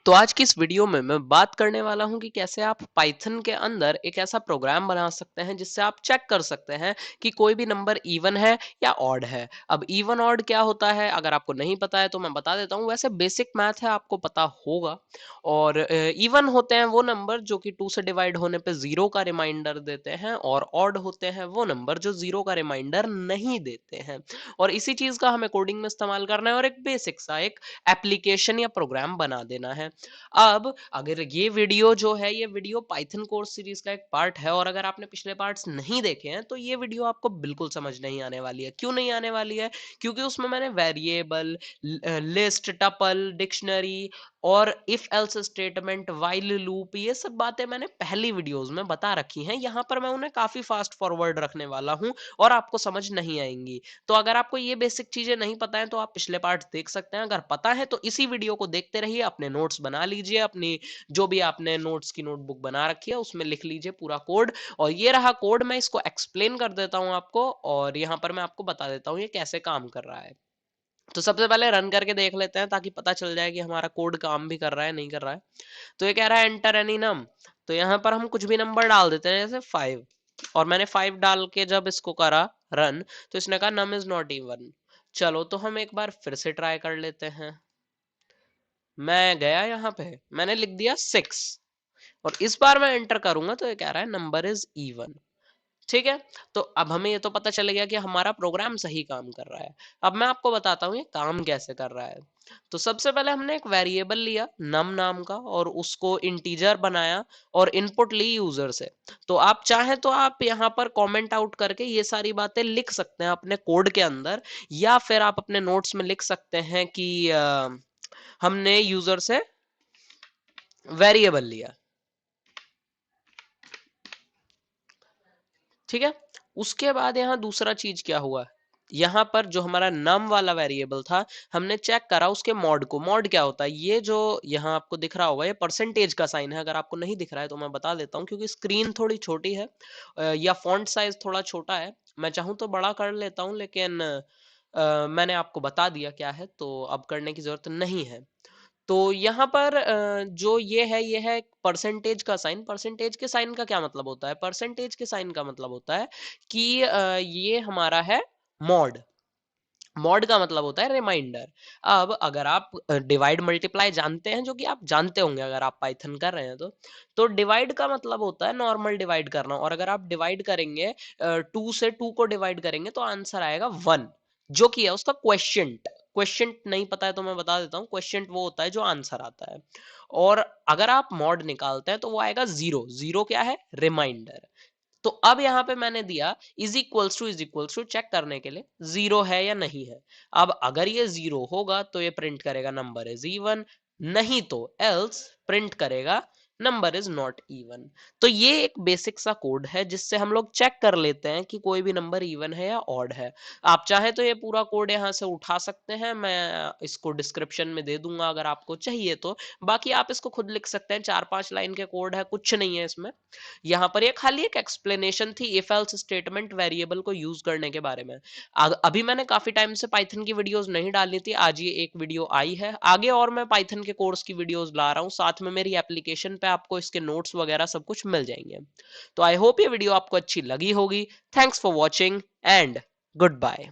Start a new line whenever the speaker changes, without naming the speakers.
तो आज की इस वीडियो में मैं बात करने वाला हूं कि कैसे आप पाइथन के अंदर एक ऐसा प्रोग्राम बना सकते हैं जिससे आप चेक कर सकते हैं कि कोई भी नंबर इवन है या ऑड है। अब इवन ऑड क्या होता है अगर आपको नहीं पता है तो मैं बता देता हूं। वैसे बेसिक मैथ है, आपको पता होगा। और इवन होते हैं वो नंबर जो कि 2 से डिवाइड होने पे 0 का रिमाइंडर देते हैं, और ऑड होते हैं वो नंबर जो 0 का रिमाइंडर नहीं देते हैं। और इसी चीज का हमें कोडिंग में इस्तेमाल करना है और एक बेसिक सा एक एप्लीकेशन या प्रोग्राम बना देना है। अब अगर ये वीडियो जो है, ये वीडियो पाइथन कोर्स सीरीज का एक पार्ट है, और अगर आपने पिछले पार्ट्स नहीं देखे हैं तो ये वीडियो आपको बिल्कुल समझ नहीं आने वाली है। क्यों नहीं आने वाली है? क्योंकि उसमें मैंने वेरिएबल, लिस्ट, टपल, डिक्शनरी और if else statement, while loop, ये सब बातें मैंने पहली वीडियोस में बता रखी हैं। यहाँ पर मैं उन्हें काफी फास्ट फॉरवर्ड रखने वाला हूँ और आपको समझ नहीं आएंगी। तो अगर आपको ये बेसिक चीजें नहीं पता है तो आप पिछले पार्ट देख सकते हैं। अगर पता है तो इसी वीडियो को देखते रहिए, अपने नोट्स बना लीजिए, अपनी जो भी आपने नोट्स की नोटबुक बना रखी है उसमें लिख लीजिए पूरा कोड। और ये रहा कोड, मैं इसको एक्सप्लेन कर देता हूं आपको, और यहाँ पर मैं आपको बता देता हूँ ये कैसे काम कर रहा है। तो सबसे पहले रन करके देख लेते हैं ताकि पता चल जाए कि हमारा कोड काम भी कर रहा है नहीं कर रहा है। तो ये कह रहा है एंटर एनी नम। तो यहाँ पर हम कुछ भी नंबर डाल देते हैं, जैसे 5। और मैंने 5 डाल के जब इसको करा रन तो इसने कहा नम इज नॉट इवन। चलो तो हम एक बार फिर से ट्राई कर लेते हैं। मैं गया यहाँ पे, मैंने लिख दिया 6, और इस बार मैं एंटर करूंगा तो ये कह रहा है नंबर इज इवन। ठीक है। तो अब हमें ये तो पता चल गया कि हमारा प्रोग्राम सही काम कर रहा है। अब मैं आपको बताता हूँ ये काम कैसे कर रहा है। तो सबसे पहले हमने एक वेरिएबल लिया नम नाम का, और उसको इंटीजर बनाया और इनपुट ली यूजर से। तो आप चाहें तो आप यहाँ पर कमेंट आउट करके ये सारी बातें लिख सकते हैं अपने कोड के अंदर, या फिर आप अपने नोट्स में लिख सकते हैं कि हमने यूजर से वेरिएबल लिया। ठीक है। उसके बाद यहाँ दूसरा चीज क्या हुआ, यहाँ पर जो हमारा नम वाला वेरिएबल था हमने चेक करा उसके मॉड को। मॉड क्या होता है? ये जो यहाँ आपको दिख रहा होगा ये परसेंटेज का साइन है। अगर आपको नहीं दिख रहा है तो मैं बता देता हूँ, क्योंकि स्क्रीन थोड़ी छोटी है या फॉन्ट साइज थोड़ा छोटा है। मैं चाहूँ तो बड़ा कर लेता हूँ, लेकिन मैंने आपको बता दिया क्या है, तो अब करने की जरूरत नहीं है। तो यहाँ पर जो ये है परसेंटेज का साइन। परसेंटेज के साइन का क्या मतलब होता है? परसेंटेज के साइन का मतलब होता है कि ये हमारा है मॉड। मॉड का मतलब होता है रिमाइंडर। अब अगर आप डिवाइड मल्टीप्लाई जानते हैं, जो कि आप जानते होंगे अगर आप पाइथन कर रहे हैं तो डिवाइड का मतलब होता है नॉर्मल डिवाइड करना। और अगर आप डिवाइड करेंगे 2 से 2 को डिवाइड करेंगे तो आंसर आएगा 1, जो कि है उसका क्वेश्चंट। क्वेश्चंट नहीं पता है तो मैं बता देता हूँ, क्वेश्चंट वो होता है जो आंसर आता है। और अगर आप मॉड निकालते हैं तो वो आएगा 0। 0 क्या है? रिमाइंडर। तो अब यहाँ पे मैंने दिया इज इक्वल्स टू चेक करने के लिए 0 है या नहीं है। अब अगर ये 0 होगा तो ये प्रिंट करेगा नंबर इज इवन, नहीं तो एल्स प्रिंट करेगा नंबर इज नॉट इवन। तो ये एक बेसिक सा कोड है जिससे हम लोग चेक कर लेते हैं कि कोई भी नंबर इवन है या ऑड है। आप चाहे तो ये पूरा कोड यहाँ से उठा सकते हैं, मैं इसको डिस्क्रिप्शन में दे दूंगा अगर आपको चाहिए तो। बाकी आप इसको खुद लिख सकते हैं, 4-5 लाइन के कोड है, कुछ नहीं है इसमें। यहाँ पर ये खाली एक एक्सप्लेनेशन थी इफ एल्स स्टेटमेंट वेरिएबल को यूज करने के बारे में। अभी मैंने काफी टाइम से पाइथन की वीडियोस नहीं डाली थी, आज ये एक वीडियो आई है। आगे और मैं पाइथन के कोर्स की वीडियोस ला रहा हूँ, साथ में मेरी एप्लीकेशन पे आपको इसके नोट्स वगैरह सब कुछ मिल जाएंगे। तो आई होप ये वीडियो आपको अच्छी लगी होगी। Thanks for watching and good bye.